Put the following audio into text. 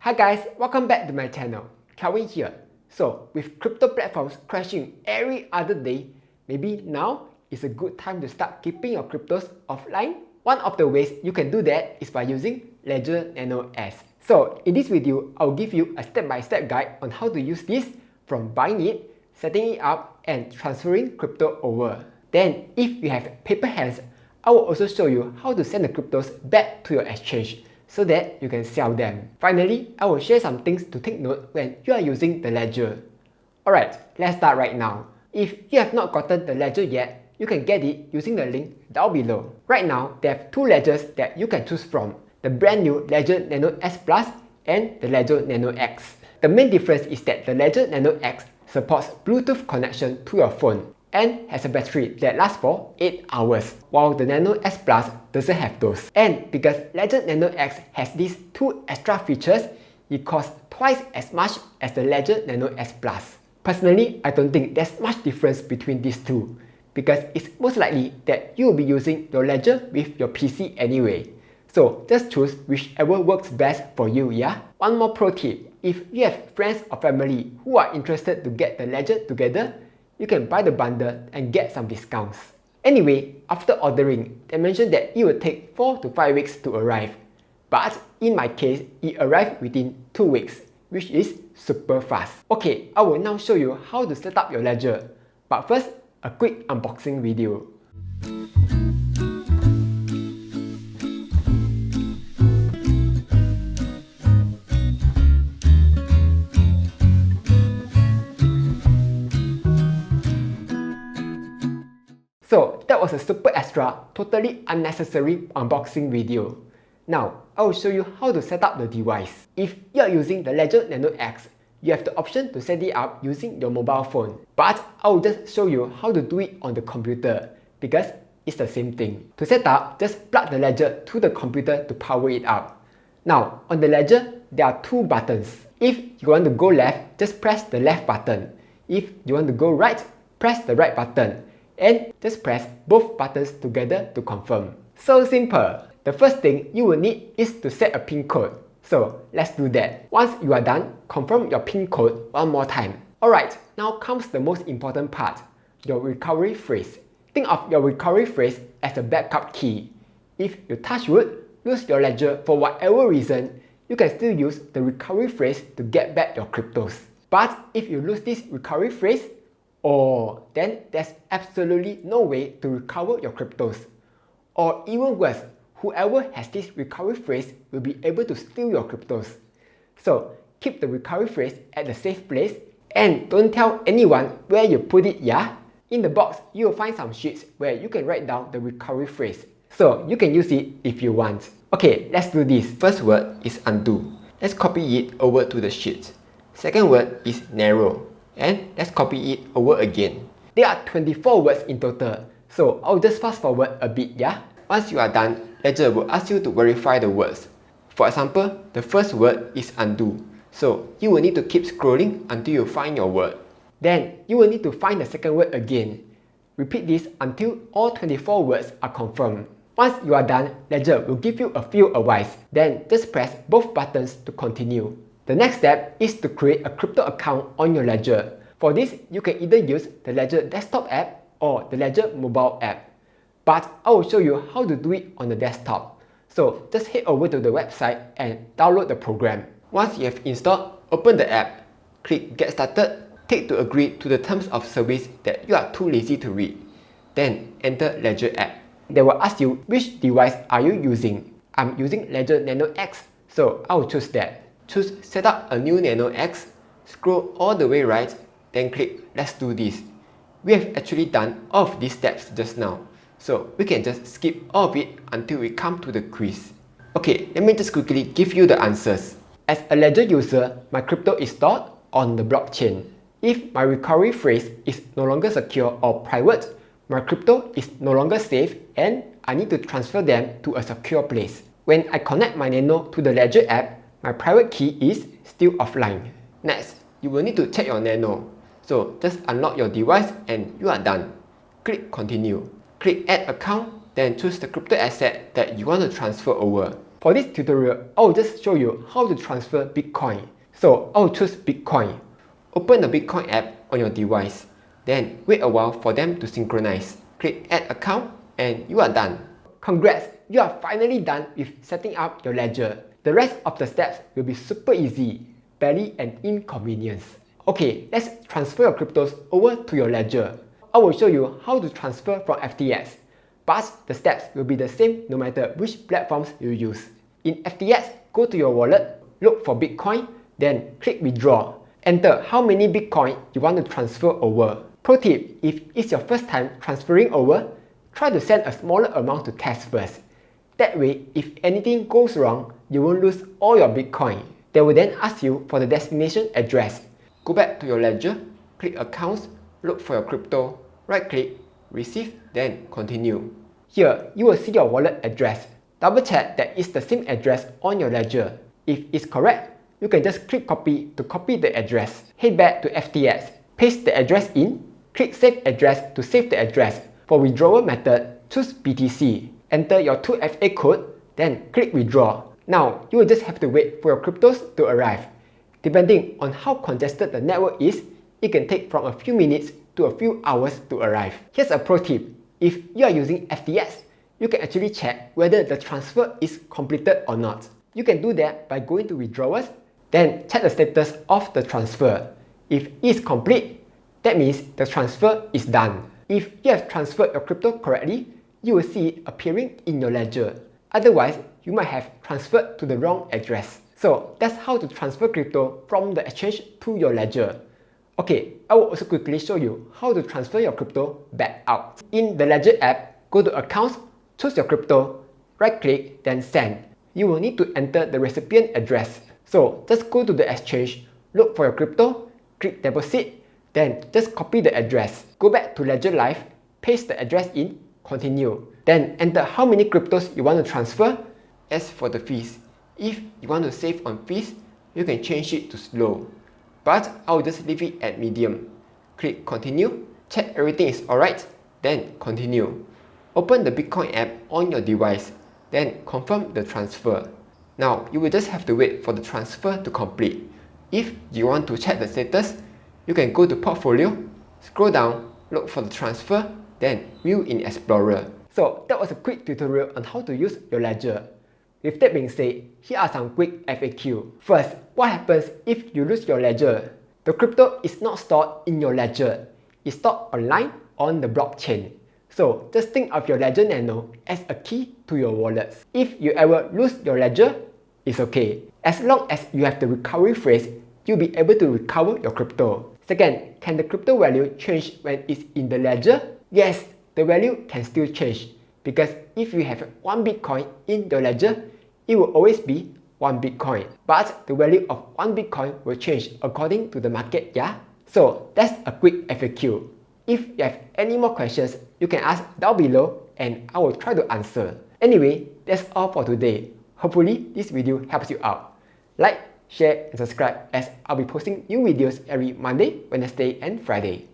Hi guys, welcome back to my channel. Kelvin here. So, with crypto platforms crashing every other day, maybe now is a good time to start keeping your cryptos offline. One of the ways you can do that is by using Ledger Nano S. So, in this video, I'll give you a step-by-step guide on how to use this from buying it, setting it up, and transferring crypto over. Then, if you have paper hands, I will also show you how to send the cryptos back to your exchange so that you can sell them. Finally, I will share some things to take note when you are using the Ledger. Alright, let's start right now. If you have not gotten the Ledger yet, you can get it using the link down below. Right now, they have two ledgers that you can choose from, the brand new Ledger Nano S Plus and the Ledger Nano X. The main difference is that the Ledger Nano X supports Bluetooth connection to your phone and has a battery that lasts for 8 hours, while the Nano S Plus doesn't have those. And because Ledger Nano X has these two extra features, it costs twice as much as the Ledger Nano S Plus. Personally, I don't think there's much difference between these two, because it's most likely that you will be using your Ledger with your PC anyway. So just choose whichever works best for you, yeah? One more pro tip, if you have friends or family who are interested to get the Ledger together, you can buy the bundle and get some discounts. Anyway, after ordering, they mentioned that it will take 4 to 5 weeks to arrive. But in my case, it arrived within 2 weeks, which is super fast. Okay, I will now show you how to set up your Ledger. But first, a quick unboxing video. So that was a super extra, totally unnecessary unboxing video. Now, I will show you how to set up the device. If you are using the Ledger Nano X, you have the option to set it up using your mobile phone. But I will just show you how to do it on the computer because it's the same thing. To set up, just plug the Ledger to the computer to power it up. Now, on the Ledger, there are two buttons. If you want to go left, just press the left button. If you want to go right, press the right button. And just press both buttons together to confirm. So simple! The first thing you will need is to set a PIN code. So let's do that. Once you are done, confirm your PIN code one more time. Alright, now comes the most important part, your recovery phrase. Think of your recovery phrase as a backup key. If you touch wood, lose your Ledger for whatever reason, you can still use the recovery phrase to get back your cryptos. But if you lose this recovery phrase, then there's absolutely no way to recover your cryptos. Or even worse, whoever has this recovery phrase will be able to steal your cryptos. So keep the recovery phrase at a safe place and don't tell anyone where you put it, yeah? In the box, you will find some sheets where you can write down the recovery phrase. So you can use it if you want. Okay, let's do this. First word is undo. Let's copy it over to the sheet. Second word is narrow. And let's copy it over again. There are 24 words in total, so I'll just fast forward a bit, yeah? Once you are done, Ledger will ask you to verify the words. For example, the first word is undo, so you will need to keep scrolling until you find your word. Then, you will need to find the second word again. Repeat this until all 24 words are confirmed. Once you are done, Ledger will give you a few advice. Then, just press both buttons to continue. The next step is to create a crypto account on your Ledger. For this, you can either use the Ledger desktop app or the Ledger mobile app. But I will show you how to do it on the desktop. So just head over to the website and download the program. Once you have installed, open the app, click Get Started, tick to agree to the terms of service that you are too lazy to read. Then enter Ledger app. They will ask you which device are you using. I'm using Ledger Nano X, so I will choose that. Choose Set up a new Nano X, scroll all the way right, then click Let's do this. We have actually done all of these steps just now, so we can just skip all of it until we come to the quiz. Okay, let me just quickly give you the answers. As a Ledger user, my crypto is stored on the blockchain. If my recovery phrase is no longer secure or private, my crypto is no longer safe and I need to transfer them to a secure place. When I connect my Nano to the Ledger app, my private key is still offline. Next, you will need to check your Nano. So just unlock your device and you are done. Click continue. Click add account, then choose the crypto asset that you want to transfer over. For this tutorial, I will just show you how to transfer Bitcoin. So I will choose Bitcoin. Open the Bitcoin app on your device. Then wait a while for them to synchronize. Click Add Account and you are done. Congrats! You are finally done with setting up your ledger. The rest of the steps will be super easy, barely an inconvenience. Okay, let's transfer your cryptos over to your ledger. I will show you how to transfer from FTX, but the steps will be the same no matter which platforms you use. In FTX, go to your wallet, look for Bitcoin, then click Withdraw. Enter how many Bitcoin you want to transfer over. Pro tip, if it's your first time transferring over, try to send a smaller amount to test first. That way, if anything goes wrong, you won't lose all your Bitcoin. They will then ask you for the destination address. Go back to your ledger, click Accounts, look for your crypto, right-click, Receive, then Continue. Here, you will see your wallet address. Double check that it's the same address on your ledger. If it's correct, you can just click Copy to copy the address. Head back to FTX, paste the address in, click Save Address to save the address. For withdrawal method, choose BTC. Enter your 2FA code, then click Withdraw. Now, you will just have to wait for your cryptos to arrive. Depending on how congested the network is, it can take from a few minutes to a few hours to arrive. Here's a pro tip. If you are using FTX, you can actually check whether the transfer is completed or not. You can do that by going to Withdrawals, then check the status of the transfer. If it is complete, that means the transfer is done. If you have transferred your crypto correctly, you will see it appearing in your ledger. Otherwise, you might have transferred to the wrong address. So that's how to transfer crypto from the exchange to your ledger. Okay, I will also quickly show you how to transfer your crypto back out. In the Ledger app, go to Accounts, choose your crypto, right-click, then Send. You will need to enter the recipient address. So just go to the exchange, look for your crypto, click Deposit, then just copy the address. Go back to Ledger Live, paste the address in, continue. Then enter how many cryptos you want to transfer. As for the fees, if you want to save on fees, you can change it to slow. But I will just leave it at medium. Click Continue, check everything is alright, then Continue. Open the Bitcoin app on your device, then confirm the transfer. Now, you will just have to wait for the transfer to complete. If you want to check the status, you can go to Portfolio, scroll down, look for the transfer, then View in Explorer. So that was a quick tutorial on how to use your ledger. With that being said, here are some quick FAQ. First, what happens if you lose your ledger? The crypto is not stored in your ledger. It's stored online on the blockchain. So just think of your Ledger Nano as a key to your wallets. If you ever lose your ledger, it's okay. As long as you have the recovery phrase, you'll be able to recover your crypto. Second, can the crypto value change when it's in the ledger? Yes, the value can still change. Because if you have 1 Bitcoin in your ledger, it will always be 1 Bitcoin. But the value of 1 Bitcoin will change according to the market, yeah? So that's a quick FAQ. If you have any more questions, you can ask down below and I will try to answer. Anyway, that's all for today. Hopefully this video helps you out. Like, share and subscribe as I'll be posting new videos every Monday, Wednesday and Friday.